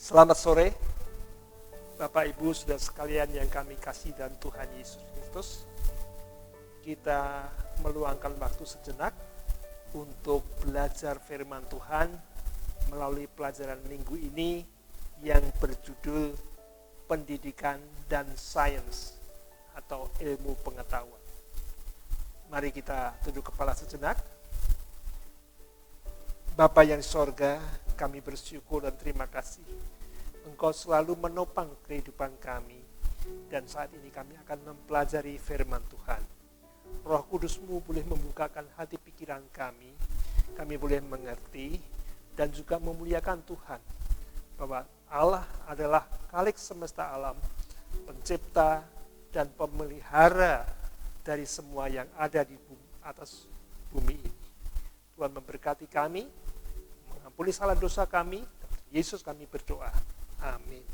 Selamat sore, Bapak Ibu Saudara sekalian yang kami kasih dan Tuhan Yesus Kristus. Kita meluangkan waktu sejenak untuk belajar firman Tuhan melalui pelajaran minggu ini yang berjudul Pendidikan dan Sains atau Ilmu Pengetahuan. Mari kita tunduk kepala sejenak. Bapa yang di sorga, kami bersyukur dan terima kasih. Engkau selalu menopang kehidupan kami. Dan saat ini kami akan mempelajari firman Tuhan. Roh Kudus-Mu boleh membukakan hati pikiran kami. Kami boleh mengerti dan juga memuliakan Tuhan. Bahwa Allah adalah Khalik semesta alam, pencipta dan pemelihara dari semua yang ada di atas bumi ini. Tuhan memberkati kami, mengampuni salah dosa kami. Yesus kami berdoa. Amin.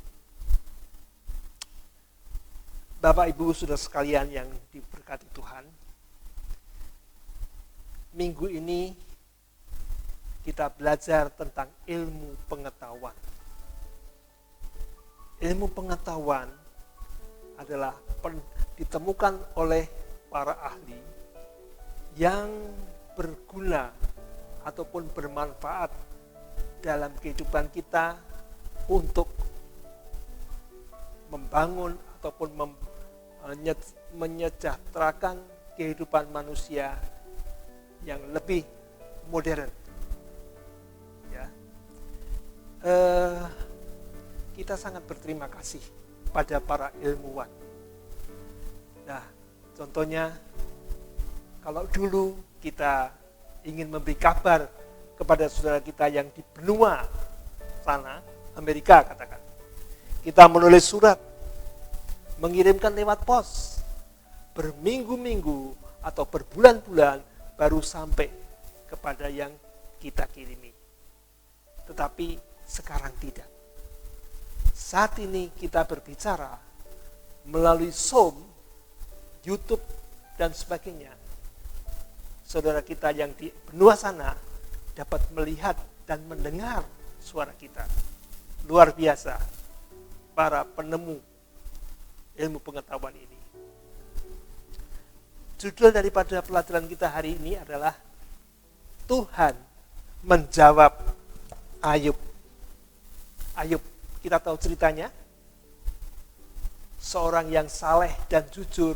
Bapak Ibu Saudara sekalian yang diberkati Tuhan, minggu ini kita belajar tentang ilmu pengetahuan. Ilmu pengetahuan adalah ditemukan oleh para ahli yang berguna ataupun bermanfaat dalam kehidupan kita untuk membangun ataupun menyejahterakan kehidupan manusia yang lebih modern. Ya. Kita sangat berterima kasih pada para ilmuwan. Nah, contohnya kalau dulu kita ingin memberi kabar kepada saudara kita yang di benua sana, Amerika katakan. Kita menulis surat, mengirimkan lewat pos, berminggu-minggu atau berbulan-bulan baru sampai kepada yang kita kirimi. Tetapi sekarang tidak. Saat ini kita berbicara melalui Zoom, YouTube, dan sebagainya. Saudara kita yang di benua sana dapat melihat dan mendengar suara kita. Luar biasa para penemu ilmu pengetahuan ini. Judul daripada pelajaran kita hari ini adalah Tuhan menjawab Ayub. Ayub, kita tahu ceritanya. Seorang yang saleh dan jujur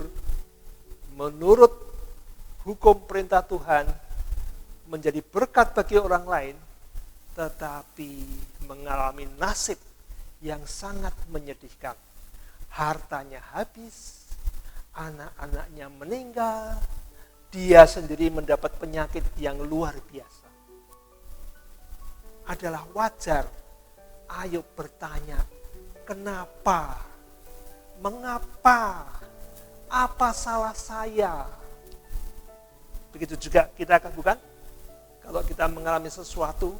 menurut hukum perintah Tuhan, menjadi berkat bagi orang lain, tetapi mengalami nasib yang sangat menyedihkan. Hartanya habis, anak-anaknya meninggal, dia sendiri mendapat penyakit yang luar biasa. Adalah wajar Ayub bertanya, kenapa? Mengapa? Apa salah saya? Begitu juga kita akan, bukan? Kalau kita mengalami sesuatu,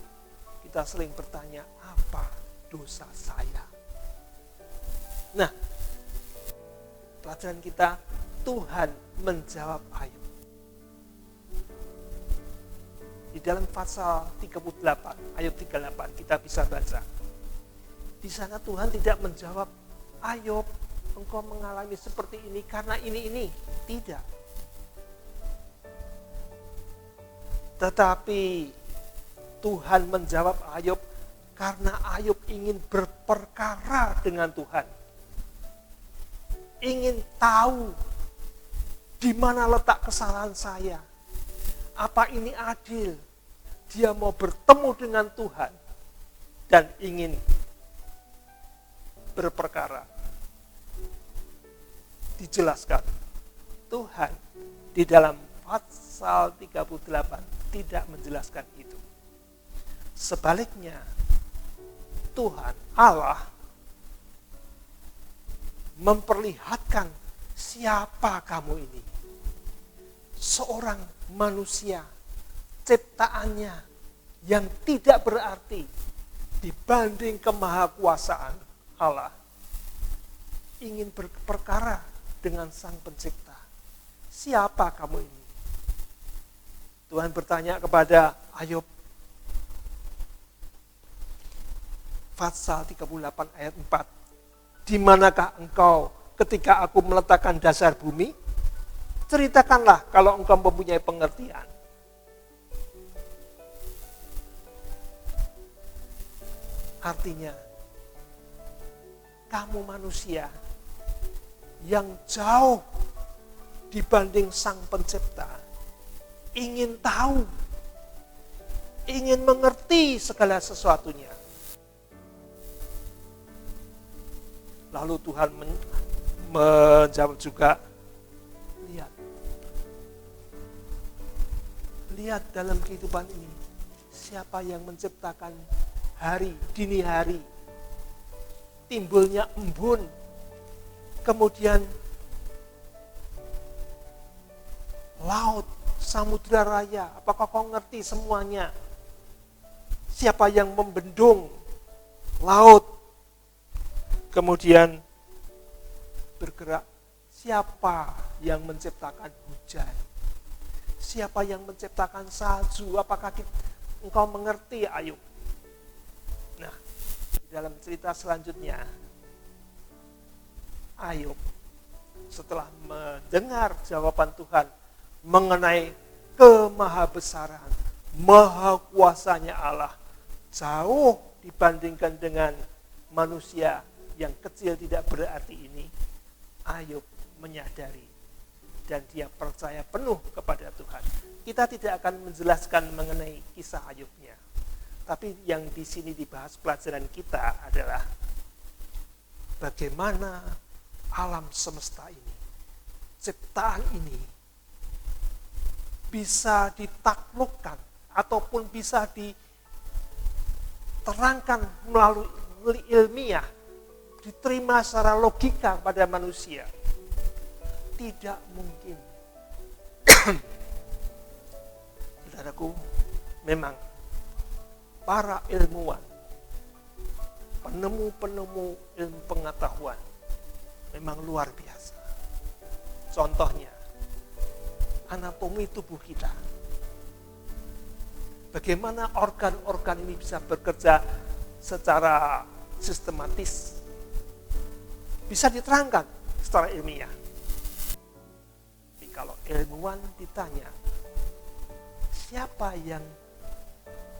kita sering bertanya, apa dosa saya? Nah, pelajaran kita, Tuhan menjawab Ayub. Di dalam pasal 38, ayat 38, kita bisa baca. Di sana Tuhan tidak menjawab, Ayub, engkau mengalami seperti ini karena ini. Tidak. Tetapi Tuhan menjawab Ayub karena Ayub ingin berperkara dengan Tuhan. Ingin tahu di mana letak kesalahan saya. Apa ini adil? Dia mau bertemu dengan Tuhan dan ingin berperkara. Dijelaskan Tuhan di dalam pasal 38 tidak menjelaskan itu. Sebaliknya, Tuhan Allah memperlihatkan siapa kamu ini. Seorang manusia, ciptaannya yang tidak berarti dibanding kemahakuasaan Allah. Ingin berperkara dengan Sang Pencipta. Siapa kamu ini? Tuhan bertanya kepada Ayub, Fatsal 38 ayat 4. Di manakah engkau ketika aku meletakkan dasar bumi? Ceritakanlah kalau engkau mempunyai pengertian. Artinya, kamu manusia yang jauh dibanding Sang Pencipta, ingin tahu, ingin mengerti segala sesuatunya. Lalu Tuhan menjawab juga, lihat dalam kehidupan ini, siapa yang menciptakan hari, dini hari, timbulnya embun, kemudian laut, samudra raya, apakah kau ngerti semuanya? Siapa yang membendung laut, kemudian bergerak? Siapa yang menciptakan hujan? Siapa yang menciptakan salju? Apakah engkau mengerti, Ayub? Nah, di dalam cerita selanjutnya, Ayub setelah mendengar jawaban Tuhan mengenai kemahabesaran, maha kuasanya Allah, jauh dibandingkan dengan manusia yang kecil tidak berarti ini, Ayub menyadari dan dia percaya penuh kepada Tuhan. Kita tidak akan menjelaskan mengenai kisah Ayubnya, tapi yang di sini dibahas pelajaran kita adalah bagaimana alam semesta ini, ciptaan ini bisa ditaklukkan ataupun bisa diterangkan melalui ilmiah, diterima secara logika pada manusia. Tidak mungkin. Saudaraku, memang para ilmuwan, penemu-penemu ilmu pengetahuan memang luar biasa. Contohnya, anatomi tubuh kita. Bagaimana organ-organ ini bisa bekerja secara sistematis, bisa diterangkan secara ilmiah. Tapi kalau ilmuwan ditanya, siapa yang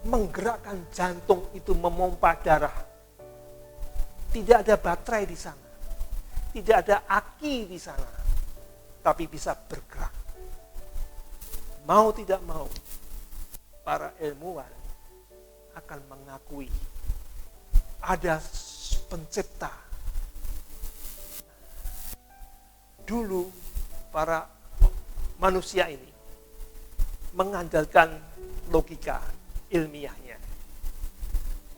menggerakkan jantung itu memompa darah? Tidak ada baterai di sana, tidak ada aki di sana, tapi bisa bergerak. Mau tidak mau, para ilmuwan akan mengakui ada pencipta. Dulu para manusia ini mengandalkan logika ilmiahnya.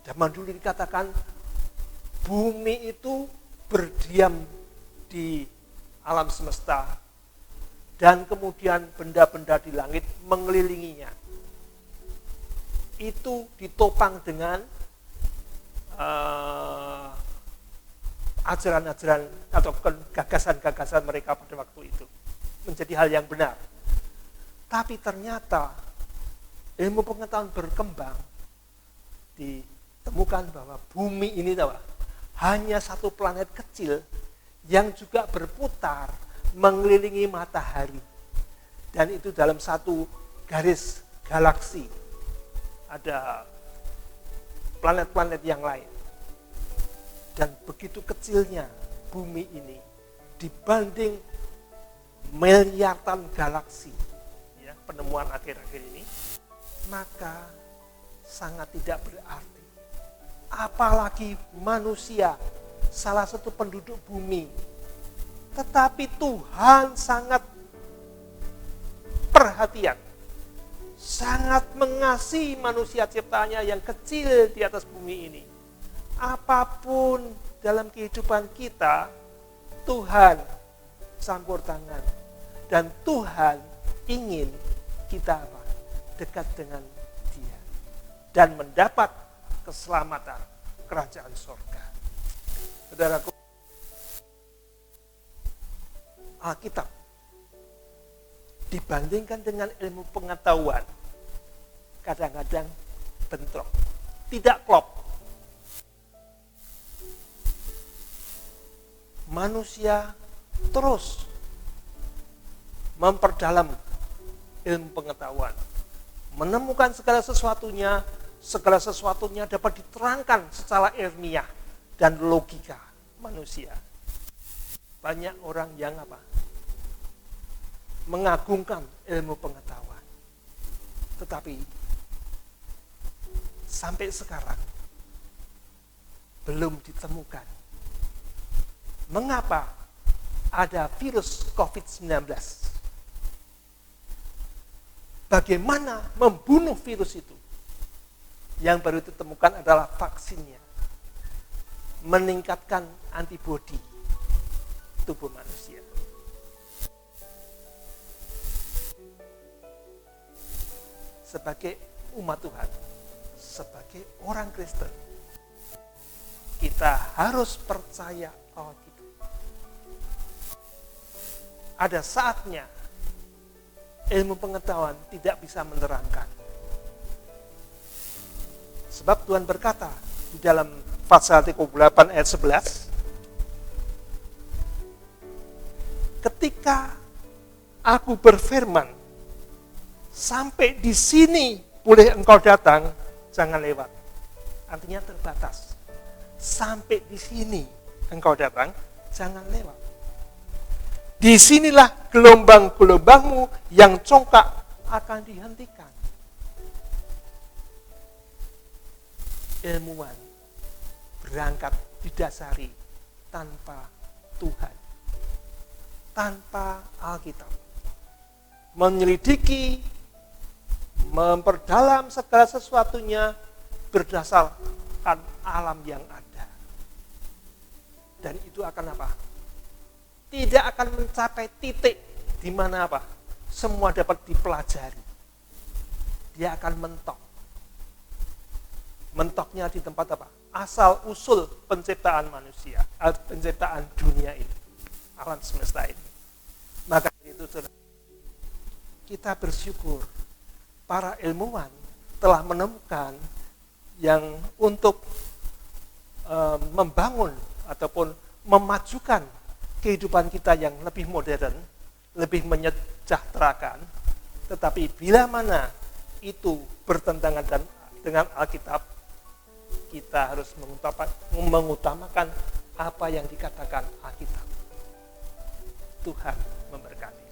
Zaman dulu dikatakan bumi itu berdiam di alam semesta dan kemudian benda-benda di langit mengelilinginya. Itu ditopang dengan ajaran-ajaran atau gagasan-gagasan mereka pada waktu itu. Menjadi hal yang benar. Tapi ternyata ilmu pengetahuan berkembang, ditemukan bahwa bumi ini hanya satu planet kecil yang juga berputar mengelilingi matahari. Dan itu dalam satu garis galaksi. Ada planet-planet yang lain. Dan begitu kecilnya bumi ini dibanding miliaran galaksi, ya, penemuan akhir-akhir ini, maka sangat tidak berarti. Apalagi manusia, salah satu penduduk bumi. Tetapi Tuhan sangat perhatian, sangat mengasihi manusia ciptaannya yang kecil di atas bumi ini. Apapun dalam kehidupan kita, Tuhan campur tangan. Dan Tuhan ingin kita dekat dengan Dia. Dan mendapat keselamatan kerajaan surga. Saudaraku, Alkitab dibandingkan dengan ilmu pengetahuan kadang-kadang bentrok, tidak klop. manusia terus memperdalam ilmu pengetahuan, menemukan segala sesuatunya dapat diterangkan secara ilmiah dan logika manusia. Banyak orang yang mengagungkan ilmu pengetahuan. Tetapi sampai sekarang belum ditemukan mengapa ada virus COVID-19. Bagaimana membunuh virus itu? Yang baru ditemukan adalah vaksinnya. Meningkatkan antibodi tubuh manusia. Sebagai umat Tuhan, sebagai orang Kristen, kita harus percaya Alkitab. Ada saatnya ilmu pengetahuan tidak bisa menerangkan. Sebab Tuhan berkata di dalam pasal 38 ayat 11, ketika aku berfirman, sampai di sini boleh engkau datang, jangan lewat. Artinya terbatas. Sampai di sini engkau datang, jangan lewat. Disinilah gelombang-gelombangmu yang congkak akan dihentikan. Ilmuwan berangkat didasari tanpa Tuhan, tanpa Alkitab. Menyelidiki, memperdalam segala sesuatunya berdasarkan alam yang ada. Dan itu akan tidak akan mencapai titik di mana semua dapat dipelajari. Dia akan mentok. Mentoknya di tempat asal usul penciptaan manusia, penciptaan dunia ini, alam semesta ini. Maka itu kita bersyukur para ilmuwan telah menemukan yang untuk membangun ataupun memajukan kehidupan kita yang lebih modern, lebih menyejahterakan. Tetapi bila mana itu bertentangan dengan Alkitab, kita harus mengutamakan apa yang dikatakan Alkitab. Tuhan memberkati.